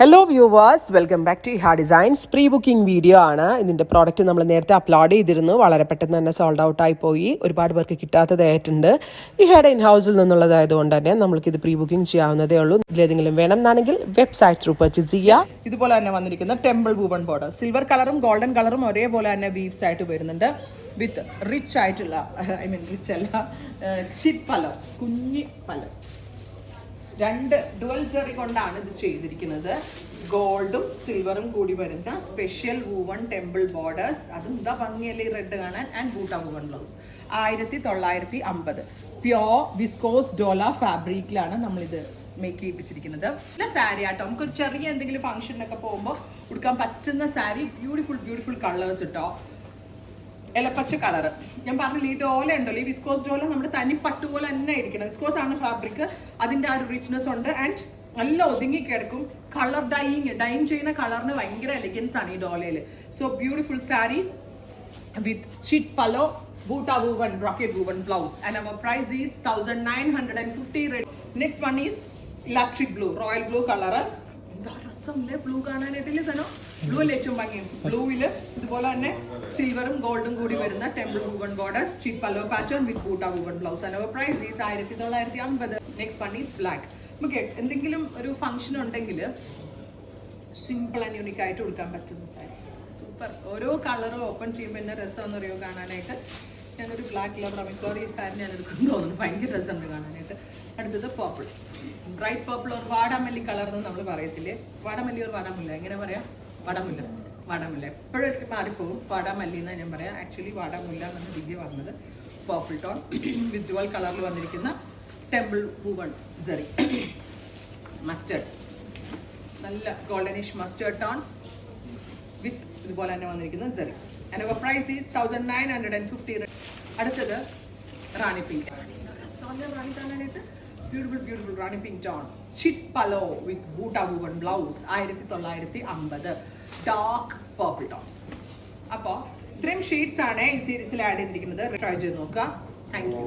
Hello viewers, welcome back to Iha designs. Pre booking video ആണ്. ഇതിൻ്റെ product നമ്മൾ നേരത്തെ അപ്ലോഡ് ചെയ്തിരുന്നു. വളരെ പെട്ടെന്ന് തന്നെ സോൾഡ് ഔട്ടായി പോയി. ഒരുപാട് പേർക്ക് കിട്ടാത്തതായിട്ടുണ്ട്. ഇഹയുടെ ഇൻ ഹൗസിൽ നിന്നുള്ളതായതുകൊണ്ട് തന്നെ നമ്മൾക്കിത് പ്രീ ബുക്കിംഗ് ചെയ്യാവുന്നതേ ഉള്ളൂ. ഇതിലേതെങ്കിലും വേണം എന്നാണെങ്കിൽ വെബ്സൈറ്റ് ത്രൂ പർച്ചേസ് ചെയ്യാം. ഇതുപോലെ തന്നെ വന്നിരിക്കുന്ന ടെമ്പിൾ വൂവൺ ബോർഡർ, സിൽവർ കളറും ഗോൾഡൻ കളറും ഒരേപോലെ തന്നെ വീവ്സ് ആയിട്ട് വരുന്നുണ്ട്. വിത്ത് റിച്ച് ആയിട്ടുള്ള റിച്ച് അല്ല, ചിപ്പ് പലം, കുഞ്ഞി പലം. രണ്ട് ഡുവൽ സെറി കൊണ്ടാണ് ഇത് ചെയ്തിരിക്കുന്നത്. ഗോൾഡും സിൽവറും കൂടി വരുന്ന സ്പെഷ്യൽ വൂവൺ ടെമ്പിൾ ബോർഡേഴ്സ്. അതും ഇതാ ഭംഗിയല്ലേ റെഡ് കാണാൻ. And buta woven blouse 1950 pure viscose dola ഫാബ്രിക്കിലാണ് നമ്മളിത് മേക്ക് ചെയ്യിപ്പിച്ചിരിക്കുന്നത്. നല്ല സാരി ആട്ടോ, നമുക്കൊരു ചെറിയ എന്തെങ്കിലും ഫംഗ്ഷനൊക്കെ പോകുമ്പോൾ ഉടുക്കാൻ പറ്റുന്ന സാരി. ബ്യൂട്ടിഫുൾ കളേഴ്സ് കേട്ടോ. ഇലപ്പച്ച കളർ ഞാൻ പറഞ്ഞില്ല. ഈ ഡോല ഉണ്ടല്ലോ, ഈ വിസ്കോസ് ഡോല നമ്മുടെ തനി പട്ടു പോലെ തന്നെ ഇരിക്കണം. വിസ്കോസ് ആണ് ഫാബ്രിക്, അതിൻ്റെ ആ ഒരു റിച്ച്നെസ് ഉണ്ട്. ആൻഡ് നല്ല ഒതുങ്ങി കിടക്കും. കളർ ഡൈയിങ് ചെയ്യുന്ന കളറിന് ഭയങ്കര എലിഗൻസ് ആണ് ഈ ഡോലയിൽ. സോ ബ്യൂട്ടിഫുൾ സാരി വിത്ത് ചിറ്റ് pallu, buta woven, brocade woven blouse. And our price is 1950. Next one is electric blue, royal blue colour. എന്താ രസമല്ലേ ബ്ലൂ കാണാനായിട്ടില്ലേ സനോ? ബ്ലൂ അല്ലേ ഏറ്റവും ഭംഗിയും. ബ്ലൂവിൽ ഇതുപോലെ തന്നെ സിൽവറും ഗോൾഡും കൂടി വരുന്ന ടെമ്പിൾ വൂവൺ ബോർഡേഴ്സ്, ചിപ്പ് pallu pattern with buta woven blouse. And our price is 1950. Next one is black. നമുക്ക് എന്തെങ്കിലും ഒരു ഫംഗ്ഷൻ ഉണ്ടെങ്കിൽ സിമ്പിൾ ആൻഡ് യൂണിക് ആയിട്ട് കൊടുക്കാൻ പറ്റുന്ന സാരി. സൂപ്പർ. ഓരോ കളറും ഓപ്പൺ ചെയ്യുമ്പോൾ എന്നെ രസമെന്ന് അറിയോ കാണാനായിട്ട്. ഞാനൊരു ബ്ലാക്ക് കളർ മിക്കവാറും ഈ സാരി ഞാൻ എടുക്കുന്നു തോന്നുന്നു. ഭയങ്കര രസമുണ്ട് കാണാനായിട്ട്. അടുത്തത് പർപ്പിൾ, ബ്രൈറ്റ് പർപ്പിൾ. ഒരു വാടാമല്ലി കളർ എന്ന് നമ്മൾ പറയത്തില്ലേ, വാടാമല്ലി ഒരു വാടാമുല്ല, എങ്ങനെ പറയാം? വാടാമുല്ല എപ്പോഴൊക്കെ മാറിപ്പോകും. വാടാമല്ലി എന്നാണ് ഞാൻ പറയാം. ആക്ച്വലി വാടാമുല്ല എന്നാണ് ദിവ്യ പറഞ്ഞത്. പർപ്പിൾ ടോൺ വിത്ത് ഡുവൽ കളറിൽ വന്നിരിക്കുന്ന ടെമ്പിൾ വൂവൺ സെറി. മസ്റ്റേർഡ്, നല്ല ഗോൾഡനിഷ് മസ്റ്റേർഡ് ടോൺ വിത്ത് ഇതുപോലെ തന്നെ വന്നിരിക്കുന്ന sari. And our price is 1950. അടുത്തത് റാണി പിങ്ക്. റാണി കാണാനായിട്ട് ബ്യൂട്ടിഫുൾ റാണി പിങ്ക് ടോൺ, ചിറ്റ് pallu with buta woven blouse 1950. Dark purple tone. അപ്പോൾ ഇത്രയും ഷെയ്ഡ്സ് ആണ് ഈ സീരീസിൽ ആഡ് ചെയ്തിരിക്കുന്നത്. ട്രൈ ചെയ്ത് നോക്കുക. Thank you.